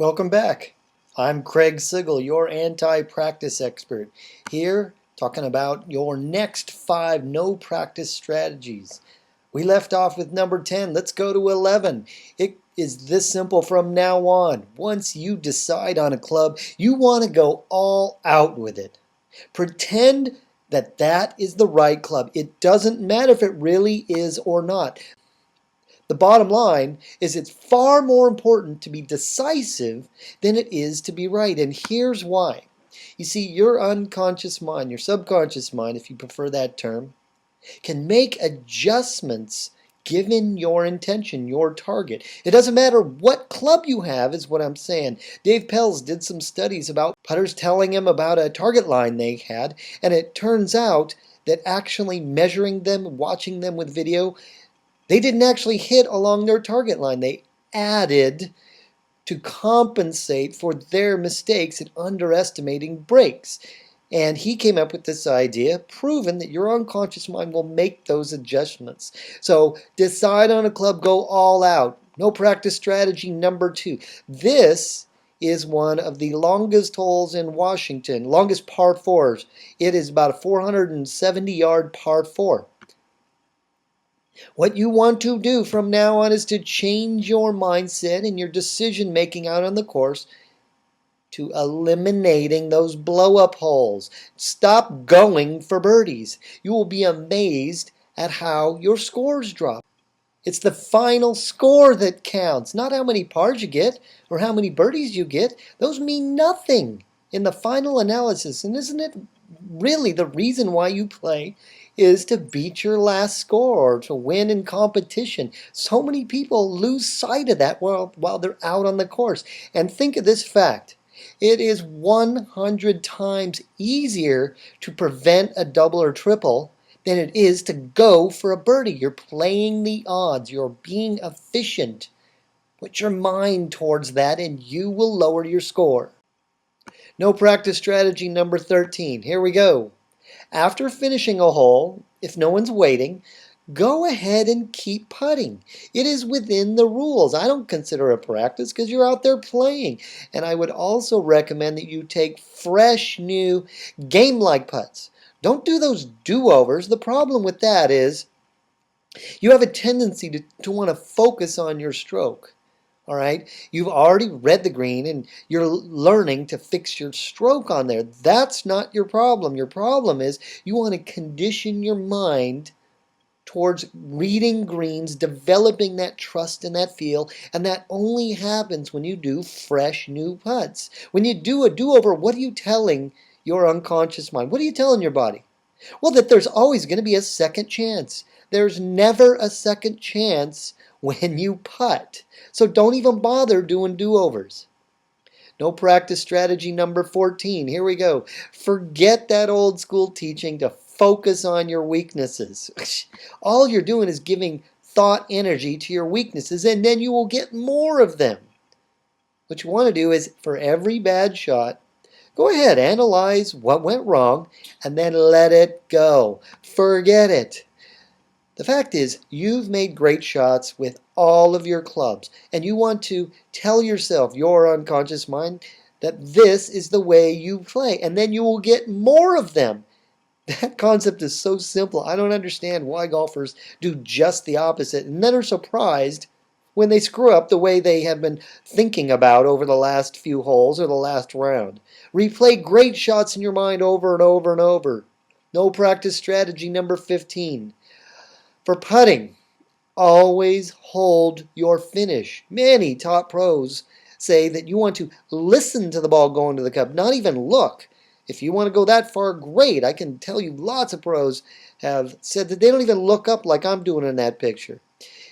Welcome back. I'm Craig Sigel, your anti-practice expert, here talking about your next 5 no-practice strategies. We left off with number 10. Let's go to 11. It is this simple from now on. Once you decide on a club, you want to go all out with it. Pretend that that is the right club. It doesn't matter if it really is or not. The bottom line is it's far more important to be decisive than it is to be right. And here's why. You see, your unconscious mind, your subconscious mind, if you prefer that term, can make adjustments given your intention, your target. It doesn't matter what club you have, is what I'm saying. Dave Pelz did some studies about putters telling him about a target line they had, and it turns out that actually measuring them, watching them with video, they didn't actually hit along their target line. They added to compensate for their mistakes in underestimating breaks. And he came up with this idea, proven that your unconscious mind will make those adjustments. So decide on a club, go all out. No practice strategy number 2. This is one of the longest holes in Washington, longest par 4s. It is about a 470-yard par 4. What you want to do from now on is to change your mindset and your decision making out on the course to eliminating those blow-up holes. Stop going for birdies. You will be amazed at how your scores drop. It's the final score that counts, not how many pars you get or how many birdies you get. Those mean nothing in the final analysis. And isn't it really the reason why you play is to beat your last score or to win in competition? So many people lose sight of that while they're out on the course. And think of this fact. It is 100 times easier to prevent a double or triple than it is to go for a birdie. You're playing the odds. You're being efficient. Put your mind towards that and you will lower your score. No practice strategy number 13. Here we go. After finishing a hole, if no one's waiting, go ahead and keep putting. It is within the rules. I don't consider it practice because you're out there playing. And I would also recommend that you take fresh, new, game-like putts. Don't do those do-overs. The problem with that is you have a tendency to want to focus on your stroke. All right, you've already read the green and you're learning to fix your stroke on there. That's not your problem. Your problem is you want to condition your mind towards reading greens, developing that trust and that feel, and that only happens when you do fresh new putts. When you do a do-over, what are you telling your unconscious mind? What are you telling your body? Well, that there's always going to be a second chance. There's never a second chance when you putt. So don't even bother doing do-overs. No practice strategy number 14. Here we go. Forget that old school teaching to focus on your weaknesses. All you're doing is giving thought energy to your weaknesses, and then you will get more of them. What you want to do is, for every bad shot, go ahead, analyze what went wrong, and then let it go. Forget it. The fact is, you've made great shots with all of your clubs, and you want to tell yourself, your unconscious mind, that this is the way you play, and then you will get more of them. That concept is so simple. I don't understand why golfers do just the opposite and then are surprised when they screw up the way they have been thinking about over the last few holes or the last round. Replay great shots in your mind over and over and over. No practice strategy number 15. For putting, always hold your finish. Many top pros say that you want to listen to the ball going to the cup, not even look. If you want to go that far, great. I can tell you lots of pros have said that they don't even look up like I'm doing in that picture.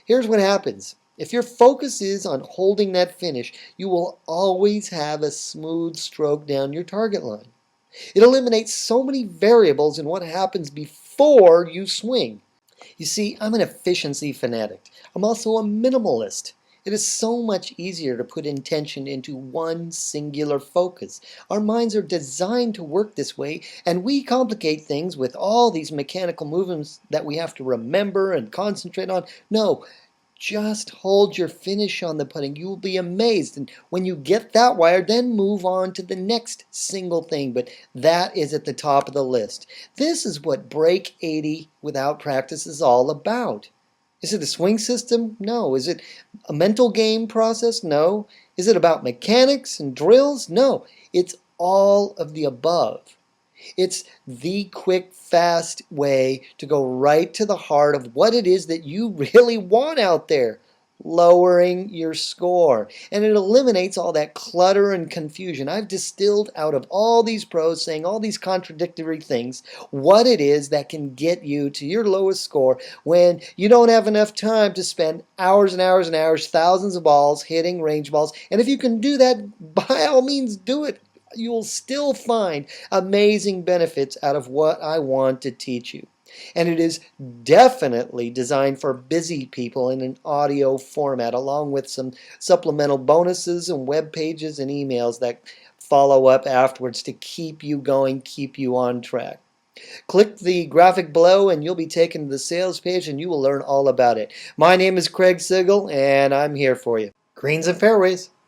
Here's what happens. If your focus is on holding that finish, you will always have a smooth stroke down your target line. It eliminates so many variables in what happens before you swing. You see, I'm an efficiency fanatic. I'm also a minimalist. It is so much easier to put intention into one singular focus. Our minds are designed to work this way, and we complicate things with all these mechanical movements that we have to remember and concentrate on. No, Just hold your finish on the putting. You will be amazed. And when you get that wire, then move on to the next single thing. But that is at the top of the list. This is what Break 80 without practice is all about. Is it a swing system? No. Is it a mental game process? No. Is it about mechanics and drills? No. It's all of the above. It's the quick, fast way to go right to the heart of what it is that you really want out there, lowering your score. And it eliminates all that clutter and confusion. I've distilled out of all these pros saying all these contradictory things what it is that can get you to your lowest score when you don't have enough time to spend hours and hours and hours, thousands of balls hitting range balls. And if you can do that, by all means do it. You will still find amazing benefits out of what I want to teach you. And it is definitely designed for busy people in an audio format, along with some supplemental bonuses and web pages and emails that follow up afterwards to keep you going, keep you on track. Click the graphic below and you'll be taken to the sales page and you will learn all about it. My name is Craig Sigl and I'm here for you. Greens and fairways.